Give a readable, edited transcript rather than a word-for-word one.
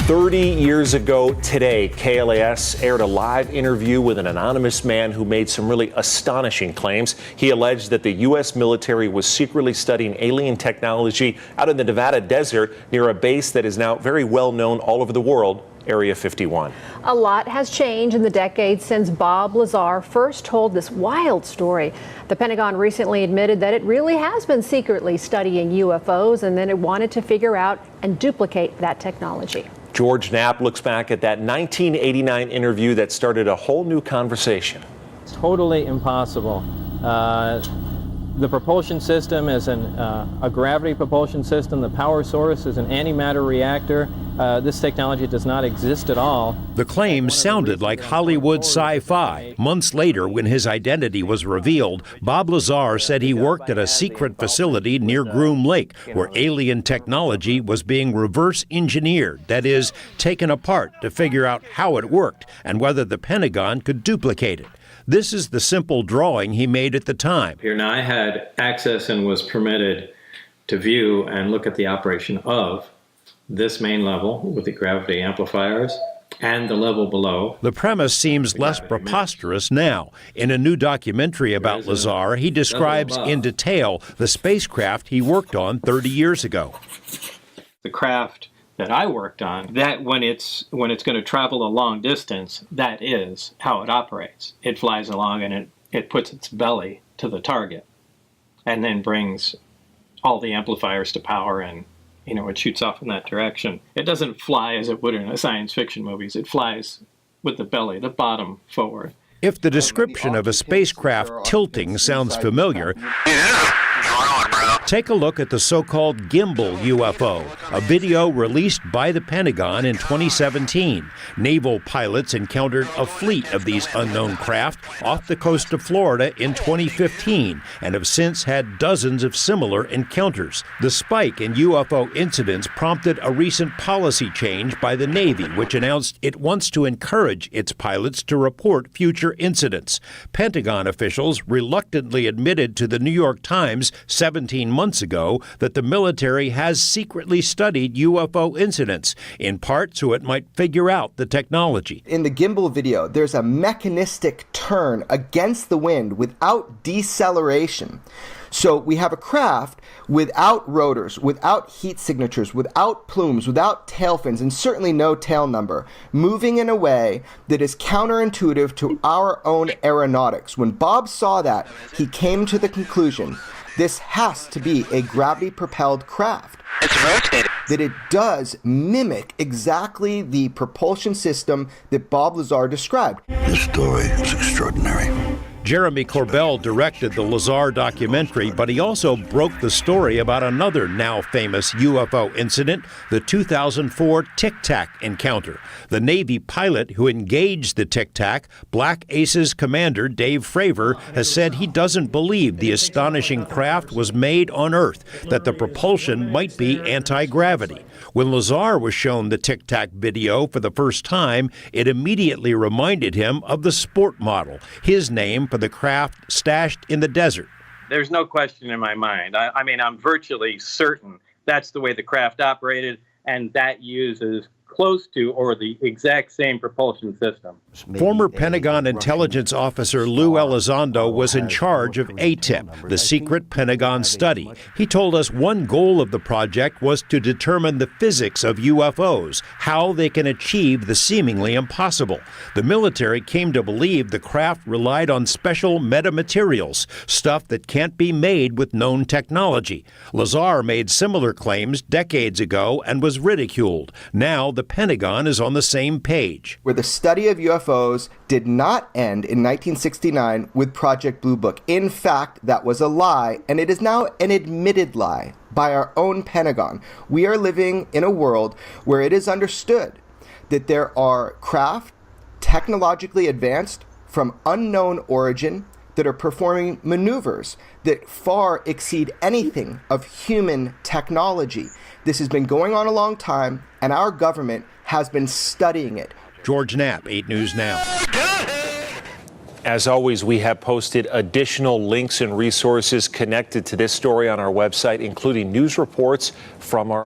30 years ago today, KLAS aired a live interview with an anonymous man who made some really astonishing claims. He alleged that the U.S. military was secretly studying alien technology out in the Nevada desert near a base that is now very well known all over the world, Area 51. A lot has changed in the decades since Bob Lazar first told this wild story. The Pentagon recently admitted that it really has been secretly studying UFOs and then it wanted to figure out and duplicate that technology. George Knapp looks back at that 1989 interview that started a whole new conversation. It's totally impossible. The propulsion system is a gravity propulsion system. The power source is an antimatter reactor. This technology does not exist at all. The claims sounded like Hollywood sci-fi. Months later, when his identity was revealed, Bob Lazar said he worked at a secret facility near Groom Lake, where alien technology was being reverse engineered, that is, taken apart to figure out how it worked and whether the Pentagon could duplicate it. This is the simple drawing he made at the time. Here now, I had access and was permitted to view and look at the operation of this main level with the gravity amplifiers and the level below. The premise seems less preposterous now. In a new documentary about Lazar, he describes in detail the spacecraft he worked on 30 years ago. The craft that I worked on, that when it's going to travel a long distance, that is how it operates. It flies along and it puts its belly to the target and then brings all the amplifiers to power and it shoots off in that direction. It doesn't fly as it would in a science fiction movies. It flies with the belly, the bottom forward. If the description of a spacecraft tilting sounds familiar, take a look at the so-called gimbal UFO, a video released by the Pentagon in 2017. Naval pilots encountered a fleet of these unknown craft off the coast of Florida in 2015 and have since had dozens of similar encounters. The spike in UFO incidents prompted a recent policy change by the Navy, which announced it wants to encourage its pilots to report future incidents. Pentagon officials reluctantly admitted to the New York Times 17 months ago that the military has secretly studied UFO incidents, in part so it might figure out the technology. In the gimbal video, there's a mechanistic turn against the wind without deceleration. So we have a craft without rotors, without heat signatures, without plumes, without tail fins, and certainly no tail number, moving in a way that is counterintuitive to our own aeronautics. When Bob saw that, he came to the conclusion this has to be a gravity-propelled craft. It's rotated. That it does mimic exactly the propulsion system that Bob Lazar described. This story is extraordinary. Jeremy Corbell directed the Lazar documentary, but he also broke the story about another now famous UFO incident, the 2004 Tic Tac encounter. The Navy pilot who engaged the Tic Tac, Black Aces commander Dave Fravor, has said he doesn't believe the astonishing craft was made on Earth, that the propulsion might be anti-gravity. When Lazar was shown the Tic Tac video for the first time, it immediately reminded him of the Sport model, his name for the craft stashed in the desert. There's no question in my mind. I mean, I'm virtually certain that's the way the craft operated, and that uses close to or the exact same propulsion system. Former Pentagon intelligence officer Lou Elizondo was in charge of ATIP, the secret Pentagon study. He told us one goal of the project was to determine the physics of UFOs, how they can achieve the seemingly impossible. The military came to believe the craft relied on special metamaterials, stuff that can't be made with known technology. Lazar made similar claims decades ago and was ridiculed. Now the Pentagon is on the same page. Where the study of UFOs did not end in 1969 with Project Blue Book. In fact, that was a lie, and it is now an admitted lie by our own Pentagon. We are living in a world where it is understood that there are craft technologically advanced from unknown origin that are performing maneuvers that far exceed anything of human technology. This has been going on a long time, and our government has been studying it. George Knapp, 8 News Now. As always, we have posted additional links and resources connected to this story on our website, including news reports from our